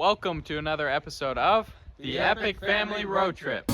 Welcome to another episode of the Epic Family Road Trip.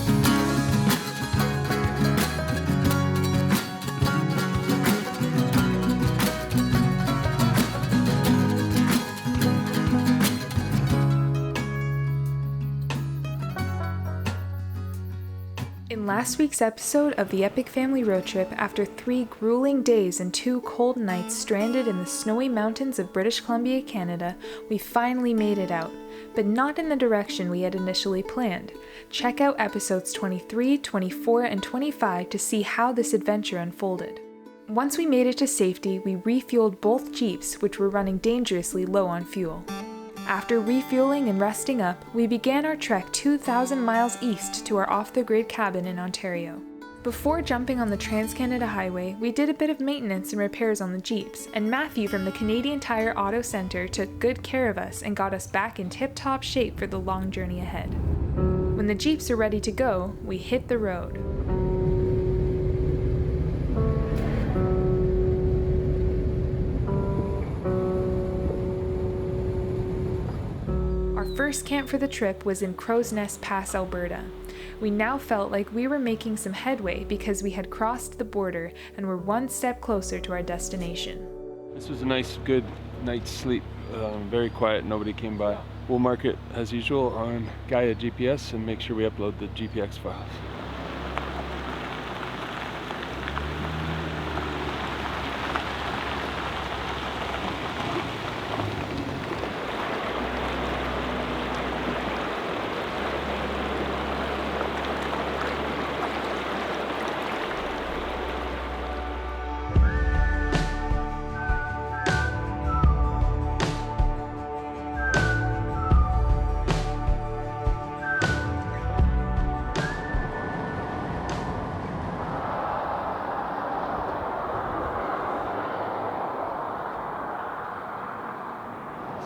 In last week's episode of the Epic Family Road Trip, after 3 grueling days and 2 cold nights stranded in the snowy mountains of British Columbia, Canada, we finally made it out, but not in the direction we had initially planned. Check out episodes 23, 24, and 25 to see how this adventure unfolded. Once we made it to safety, we refueled both Jeeps, which were running dangerously low on fuel. After refueling and resting up, we began our trek 2,000 miles east to our off-the-grid cabin in Ontario. Before jumping on the Trans-Canada Highway, we did a bit of maintenance and repairs on the Jeeps, and Matthew from the Canadian Tire Auto Centre took good care of us and got us back in tip-top shape for the long journey ahead. When the Jeeps are ready to go, we hit the road. First camp for the trip was in Crow's Nest Pass, Alberta. We now felt like we were making some headway because we had crossed the border and were one step closer to our destination. This was a nice, good night's sleep. Very quiet, nobody came by. We'll mark it as usual on Gaia GPS and make sure we upload the GPX files.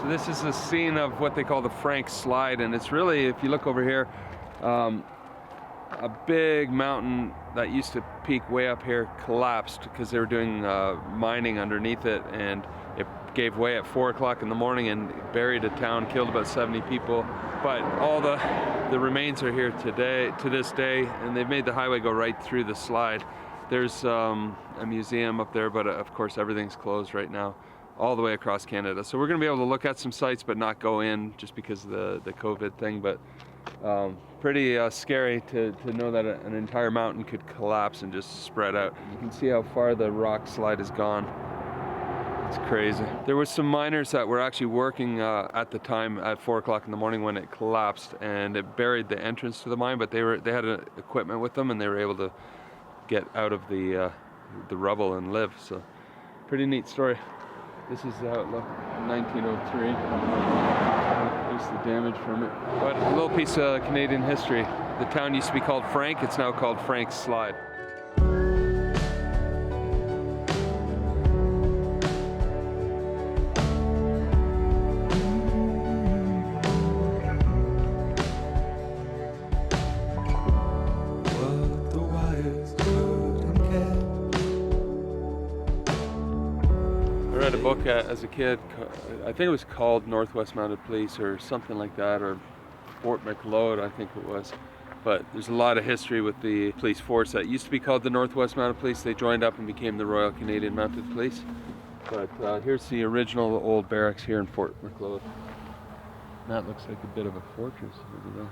So this is the scene of what they call the Frank Slide, and it's really, if you look over here, a big mountain that used to peak way up here collapsed because they were doing mining underneath it, and it gave way at 4 o'clock in the morning and buried a town, killed about 70 people. But all the remains are here today, to this day, and they've made the highway go right through the slide. There's a museum up there, but of course everything's closed right now, all the way across Canada. So we're going to be able to look at some sites but not go in just because of the COVID thing. But pretty scary to know that an entire mountain could collapse and just spread out. You can see how far the rock slide has gone. It's crazy. There were some miners that were actually working at the time at 4 o'clock in the morning when it collapsed, and it buried the entrance to the mine, but they had equipment with them and they were able to get out of the rubble and live. So pretty neat story. This is how it looked in 1903. There's the damage from it. But a little piece of Canadian history. The town used to be called Frank, it's now called Frank's Slide. I read a book as a kid, I think it was called Northwest Mounted Police or something like that, or Fort Macleod, I think it was. But there's a lot of history with the police force that used to be called the Northwest Mounted Police. They joined up and became the Royal Canadian Mounted Police. But here's the original old barracks here in Fort Macleod. That looks like a bit of a fortress over there.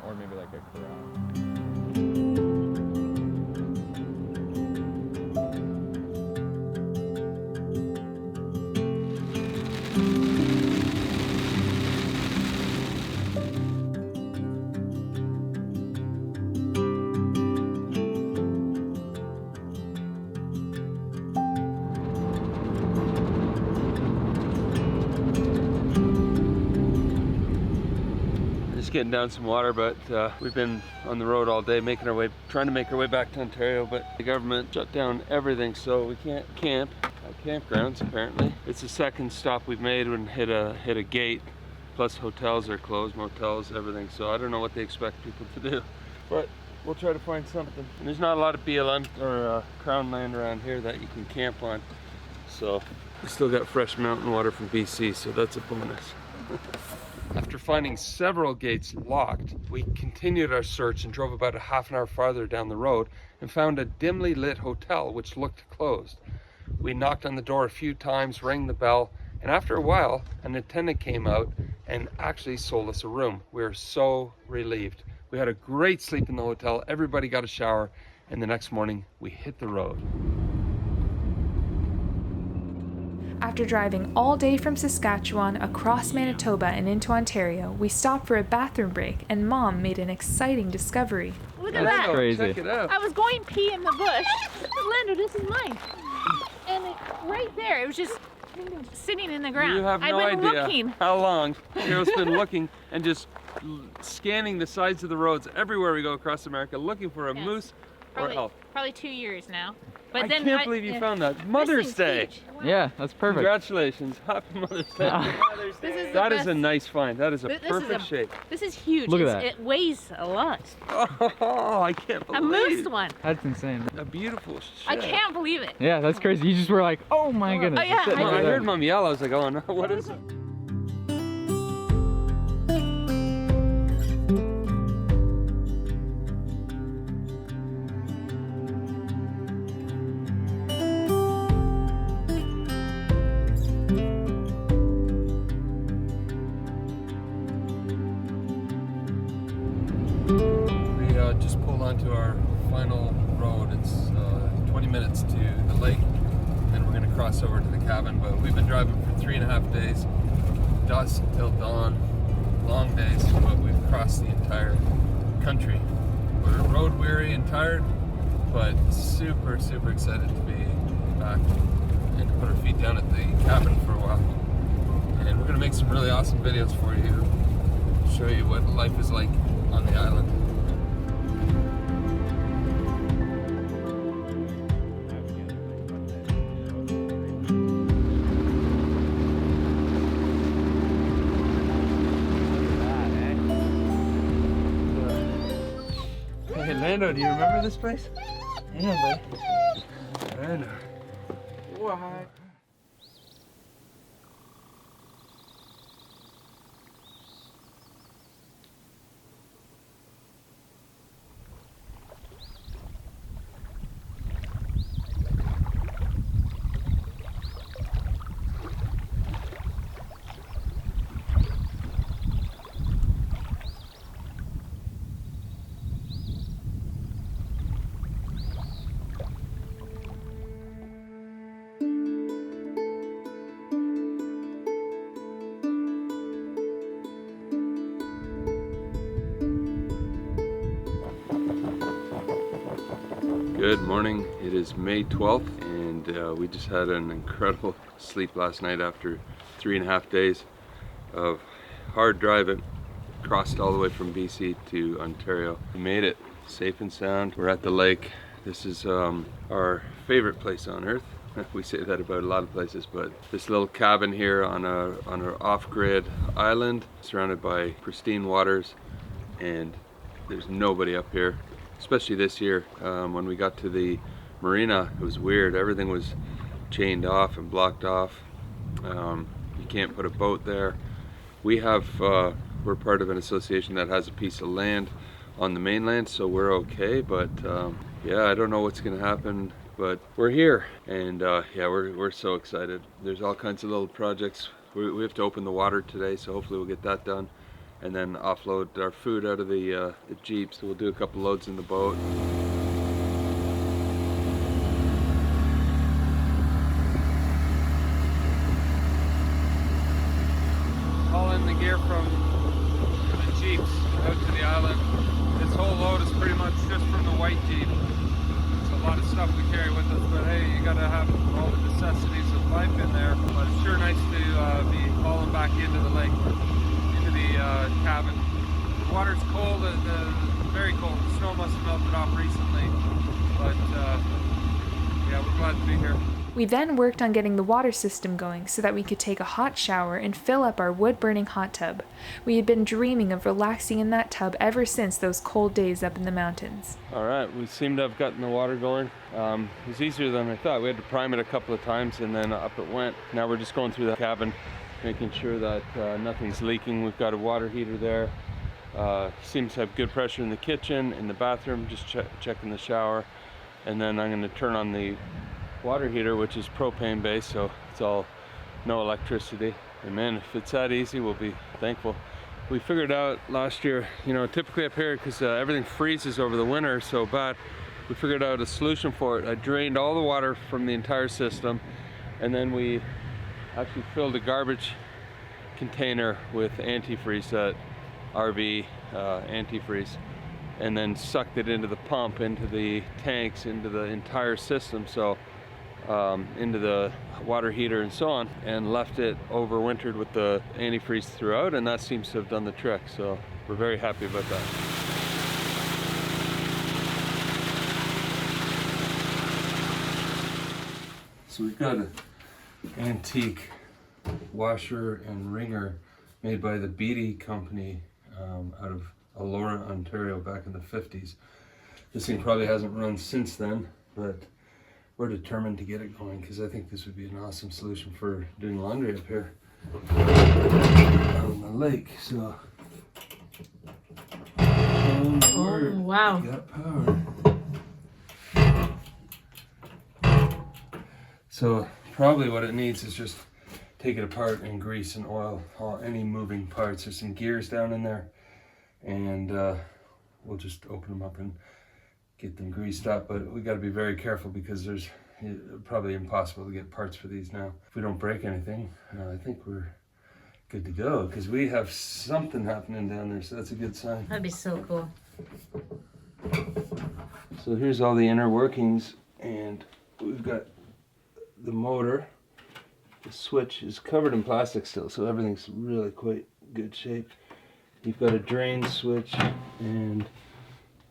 Or maybe like a corral. Getting down some water, but we've been on the road all day trying to make our way back to Ontario, but the government shut down everything, so we can't camp at campgrounds apparently. It's the second stop we've made and hit a gate, plus hotels are closed, motels, everything, so I don't know what they expect people to do, but we'll try to find something. And there's not a lot of BLM or Crown land around here that you can camp on, so we still got fresh mountain water from BC, so that's a bonus. After finding several gates locked, we continued our search and drove about a half an hour farther down the road and found a dimly lit hotel which looked closed. We knocked on the door a few times, rang the bell, and after a while, an attendant came out and actually sold us a room. We were so relieved. We had a great sleep in the hotel, everybody got a shower, and the next morning we hit the road. After driving all day from Saskatchewan across Manitoba and into Ontario, we stopped for a bathroom break and Mom made an exciting discovery. Look at That's that. crazy. Check it out. I was going pee in the bush. Lando, this is mine. And right there, it was just sitting in the ground. You have no I've been idea looking. how long Carol's been looking and just scanning the sides of the roads everywhere we go across America, looking for a Yes. moose or elk. Probably 2 years now. But I then can't believe you found that. Mother's This Day. thing's huge. Wow. Yeah, that's perfect. Congratulations. Happy Mother's Day. This is the That is best. a nice find. That is a This is perfect shape. This is huge. Look at that. It weighs a lot. Oh, I can't A believe moose one. That's insane. A beautiful shape. I can't believe it. Yeah, that's crazy. You just were like, oh my goodness. Oh, yeah, it's sitting I Well, right I there. heard Mom yell. I was like, oh no, what is it? We just pulled onto our final road. It's 20 minutes to the lake, and then we're going to cross over to the cabin. But we've been driving for 3.5 days, dusk till dawn, long days, but we've crossed the entire country. We're road weary and tired, but super, super excited to be back and to put our feet down at the cabin for a while. And we're going to make some really awesome videos for you, show you what life is like on the island. Hey Lando, do you remember this place? Yeah, buddy. I know. What? Good morning. It is May 12th and we just had an incredible sleep last night after 3.5 days of hard driving. Crossed all the way from BC to Ontario. We made it safe and sound. We're at the lake. This is our favorite place on earth. We say that about a lot of places, but this little cabin here on an off-grid island surrounded by pristine waters, and there's nobody up here. Especially this year, when we got to the marina, it was weird. Everything was chained off and blocked off. You can't put a boat there. We're part of an association that has a piece of land on the mainland, so we're okay. But yeah, I don't know what's gonna happen, but we're here, and yeah, we're so excited. There's all kinds of little projects. We have to open the water today, so hopefully we'll get that done, and then offload our food out of the Jeep. So we'll do a couple loads in the boat. Hauling the gear from the Jeeps out to the island. This whole load is pretty much just from the white Jeep. It's a lot of stuff we carry with us, but hey, you gotta have all the necessities of life in there. But it's sure nice to be hauling back into the lake, into the cabin. The water's cold, very cold. The snow must have melted off recently, but yeah, we're glad to be here. We then worked on getting the water system going so that we could take a hot shower and fill up our wood-burning hot tub. We had been dreaming of relaxing in that tub ever since those cold days up in the mountains. All right, we seem to have gotten the water going. It was easier than I thought. We had to prime it a couple of times and then up it went. Now we're just going through the cabin making sure that nothing's leaking. We've got a water heater there. Seems to have good pressure in the kitchen, in the bathroom, just checking the shower. And then I'm going to turn on the water heater, which is propane based, so it's all no electricity. And man, if it's that easy, we'll be thankful. We figured out last year, you know, typically up here, because everything freezes over the winter so bad, we figured out a solution for it. I drained all the water from the entire system, and then we actually filled a garbage container with antifreeze, that RV antifreeze, and then sucked it into the pump, into the tanks, into the entire system, so into the water heater and so on, and left it overwintered with the antifreeze throughout, and that seems to have done the trick, so we're very happy about that. So we've got an antique washer and wringer made by the Beatty Company out of Elora, Ontario, back in the 50s. This thing probably hasn't run since then, but we're determined to get it going because I think this would be an awesome solution for doing laundry up here on the lake. So, Oh, wow. Got power. So probably what it needs is just take it apart and grease and oil any moving parts. There's some gears down in there, and we'll just open them up and get them greased up. But we got to be very careful because there's probably impossible to get parts for these now. If we don't break anything, I think we're good to go, because we have something happening down there, so that's a good sign. That'd be so cool. So here's all the inner workings, and we've got the motor. The switch is covered in plastic still, so everything's really quite good shape. You've got a drain switch and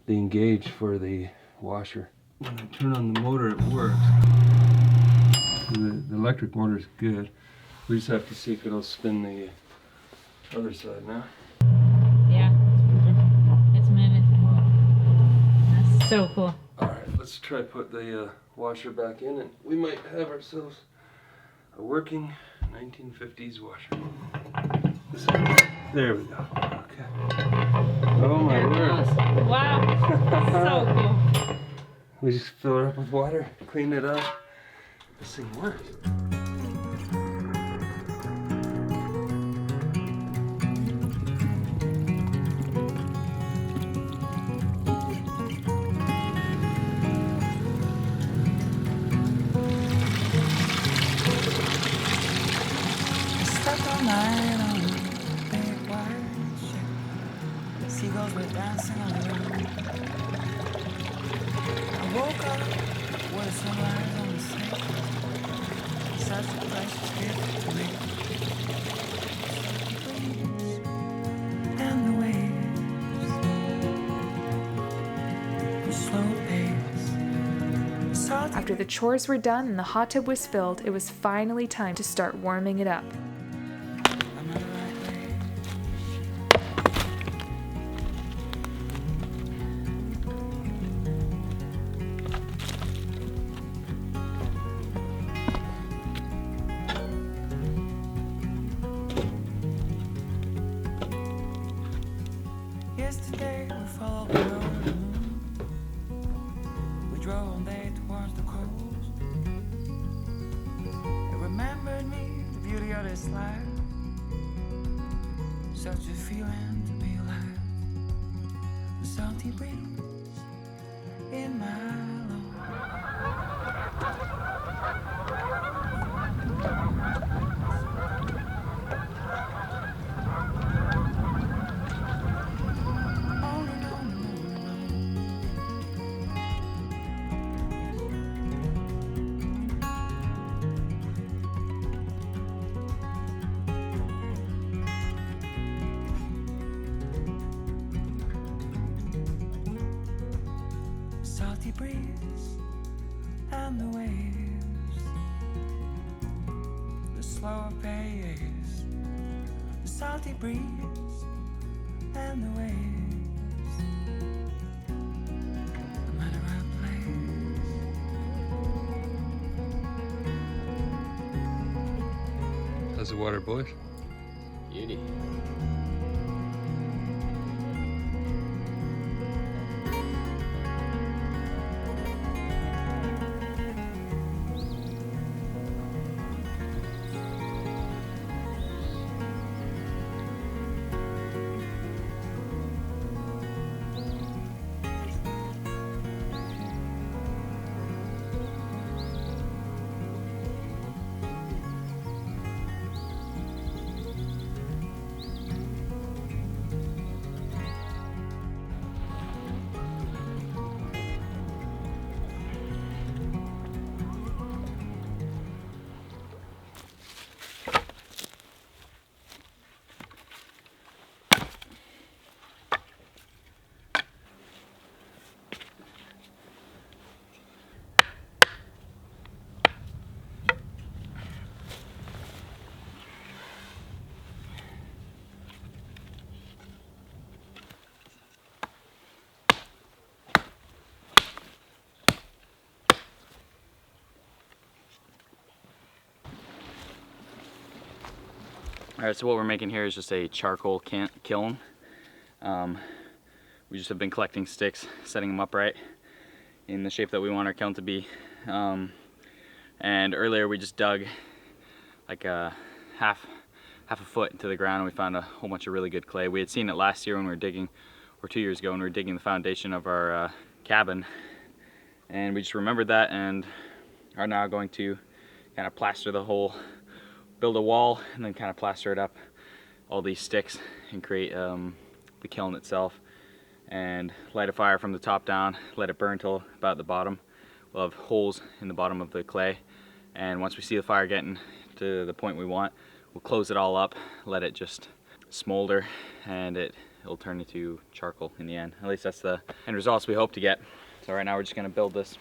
the engage for the washer. When I turn on the motor, it works. So the electric motor is good. We just have to see if it'll spin the other side now. Yeah, it's moving. That's so cool. Alright, let's try put the washer back in, and we might have ourselves a working 1950s washer. There we go. Okay. Oh my There it word. goes. Wow. So cool. We just fill her up with water, clean it up. This thing works. Stuck all night on a big white ship. Seagulls were dancing on the river. I woke up with a sunrise on the sea. Such a precious gift to me. The breeze and the waves, the slow pace, salty. After the chores were done and the hot tub was filled, it was finally time to start warming it up. I'm on the right way. Yesterday we followed the road. We drove all day towards the coast. It remembered me the beauty of this life. Such a feeling to be alive. The salty breeze in my lungs. On and on and on and on. Salty breeze and the waves, the slower pace, the salty breeze and the waves. I'm at the right place. How's the water, boys? Beauty. Alright, so what we're making here is just a charcoal kiln. We just have been collecting sticks, setting them upright in the shape that we want our kiln to be. And earlier we just dug like a half a foot into the ground and we found a whole bunch of really good clay. We had seen it last year when we were digging, or 2 years ago when we were digging the foundation of our cabin. And we just remembered that and are now going to kind of plaster the whole, build a wall and then kind of plaster it up, all these sticks, and create the kiln itself, and light a fire from the top down, let it burn till about the bottom. We'll have holes in the bottom of the clay, and once we see the fire getting to the point we want, we'll close it all up, let it just smolder, and it'll turn into charcoal in the end. At least that's the end results we hope to get. So right now we're just going to build this.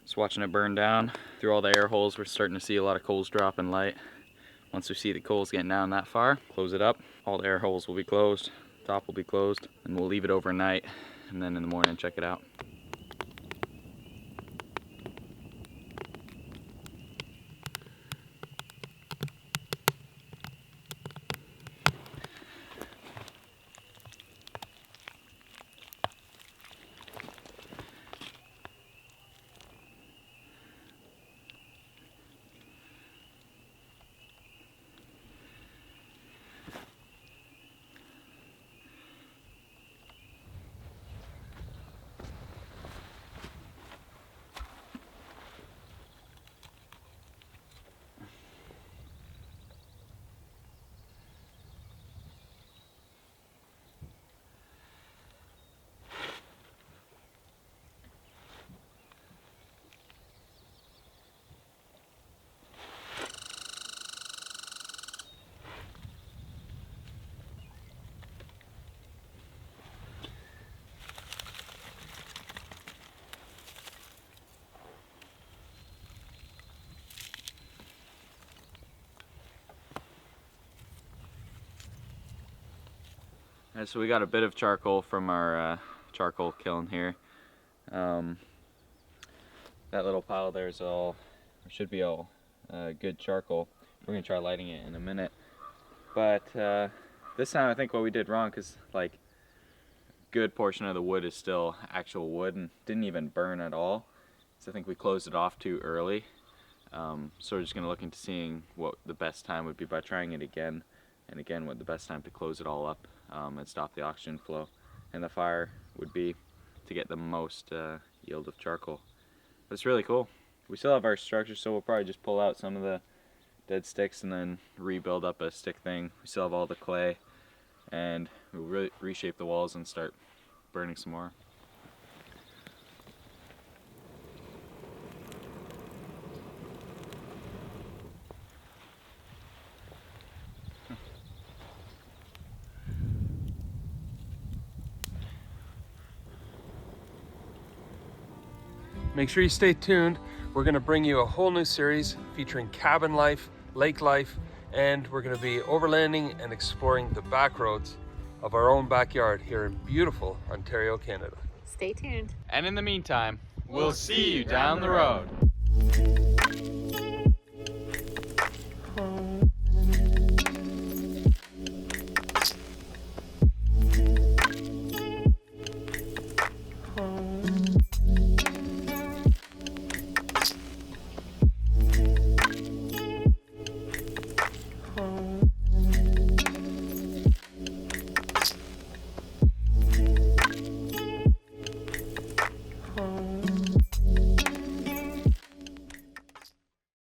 Just watching it burn down. Through all the air holes, we're starting to see a lot of coals drop in light. Once we see the coals getting down that far, close it up. All the air holes will be closed, top will be closed, and we'll leave it overnight, and then in the morning check it out. Alright, so we got a bit of charcoal from our charcoal kiln here. That little pile there is all, should be all good charcoal. We're gonna try lighting it in a minute. But this time I think what we did wrong, because like good portion of the wood is still actual wood and didn't even burn at all. So I think we closed it off too early. So we're just gonna look into seeing what the best time would be by trying it again, and again what the best time to close it all up and stop the oxygen flow and the fire would be to get the most yield of charcoal. But it's really cool. We still have our structure, so we'll probably just pull out some of the dead sticks and then rebuild up a stick thing. We still have all the clay, and we'll reshape the walls and start burning some more. Make sure you stay tuned. We're gonna bring you a whole new series featuring cabin life, lake life, and we're gonna be overlanding and exploring the back roads of our own backyard here in beautiful Ontario, Canada. Stay tuned. And in the meantime, we'll see you down the road.